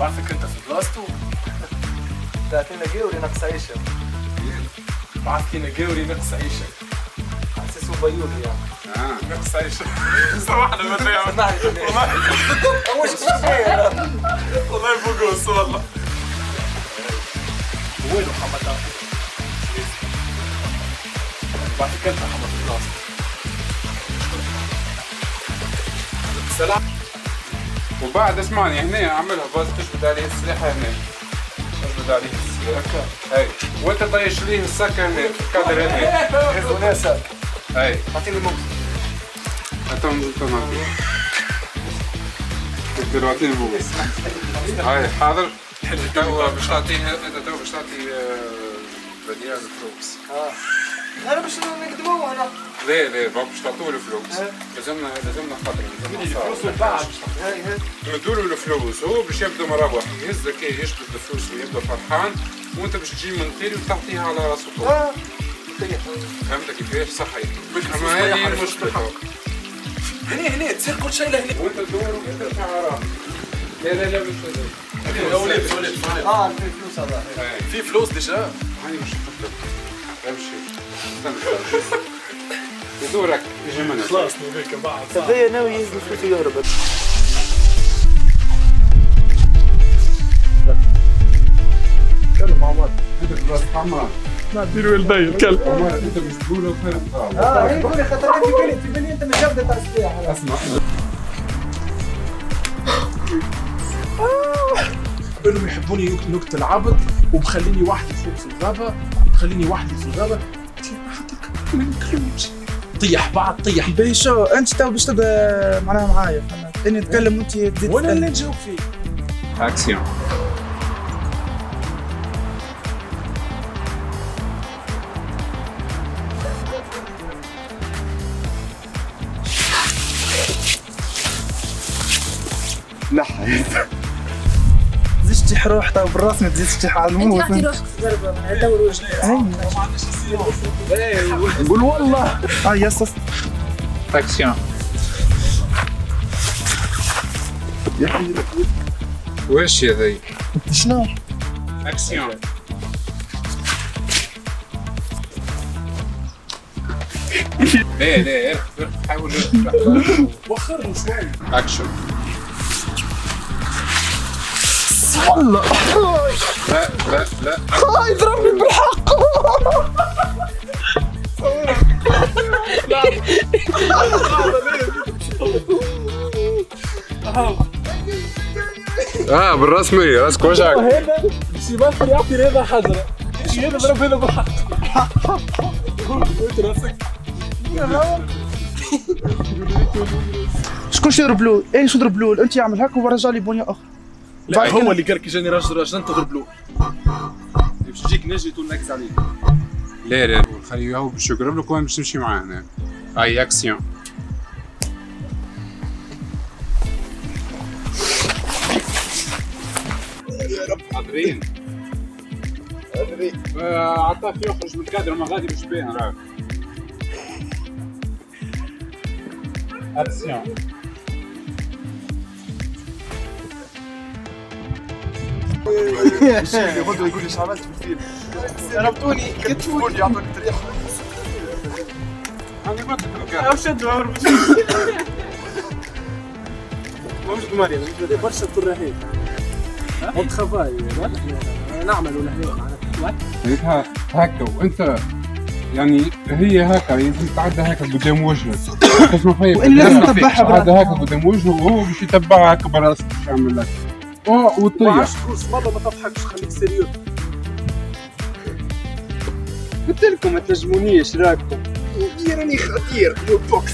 بعرفك انت في بلاصتو. تعطينا جوري نقص عيشة. بعرفك جوري نقص عيشة. على اساس هو بيولي يعني. نقص عيشة. سامحنا ما تعمل. سامحني والله مش كثير. والله بوقوس والله. وينو محمد؟ بعرفك انت محمد في بلاصتو. سلام. وبعد اسمعني هنا اعملها باز تشبد عليه السلاحة هنا. تشبد عليه السلاحة. اي وانت طيش ليه السكة هنا الكادر هنا. هزو ناسك. اي اعطيني موس. انت تقدر اعطيني موس. هاي حاضر. تو باش تعطيني انت تو باش تعطي بديع الفلوس. انا باش نقدموه انا. لا باش تعطوه الفلوس. لازمنا خاطر الفلوس والباعة. تمدوا له الفلوس هو باش يبدا مروح يهز كي يشبد الفلوس ويبدا فرحان وانت باش تجي من تالي وتعطيها على راسه طول. فهمت كيفاش صحي؟ اما هذه المشكلة. هنا تصير كل شيء لهنا. وانت تدور وانت تعرف. لا مش هذا. وليد في فلوس هذا. في فلوس ديجا. هاني مش خطر. امشي. استنى. يدورك يجي منك. خلاص نوريك بعض. هذايا ناوي ينزل فلوس ويهرب. كلم عمر. انت خلاص عمار. نديروا البي الكلب. عمار انت مش تقوله خير هي يقول لي خاطر في بالي انت مش جبدة تاع السلاح. اسمع. انهم يحبوني نقتل العبد ومخليني وحدي فوق في الغابه، حتى ما نتكلمش. طيح بعض طيح. باهي شو انت تو باش تبدا معناها معايا اني نتكلم وانت تزيد وانا اللي تتكلم. نجاوب فيه. اكسيون. تزيدش تطيح روح تو بالراس ما تزيدش تطيح على انت الموت. تعطي روحك في ضربه من دور وجهك. قول والله يس اكسيون. واش يا ذي؟ شنو؟ اكسيون. لا ارخ حاول وخرني شوي. اكشن. والله لا يضربني بالحق. بالرسمي راسك وجعك. هذا سيباستيان يعطي هذا حجره. هذا ضرب هذا بالحق. قلت راسك. شكون يضرب له؟ انا شو نضرب له؟ انت يعمل هكا ورجع لي بنيه اخرى. لا هو اللي قال كي جاني راجل انت تضرب له. باش تجيك نجي تقول نكز عليك. لا خليه هو باش يقرب لك وين باش تمشي معاه هنا. اي اكسيون. حاضرين. عطاك يخرج من الكادر ما غادي مش باين راك. اكسيون. يقول لي ايش عملت في الفيلم. ضربتوني كتفوني يعطوني تريح. انا قلت لك شد موجود مريم برشا كراهين. قلت خفاي نعمل ولا هنا هكا وانت يعني هي هكا لازم تعدى هكا قدام وجهك. تسمع فيا. وإن لازم تتبعها تعدى هكا قدام وجهه وهو باش يتبعها هكا براسك باش يعمل لك. وطيح. ما تقولش والله ما تضحكش خليك سيريو. قلت لكم ما تنجمونيش راكم. راني خطير بوكس.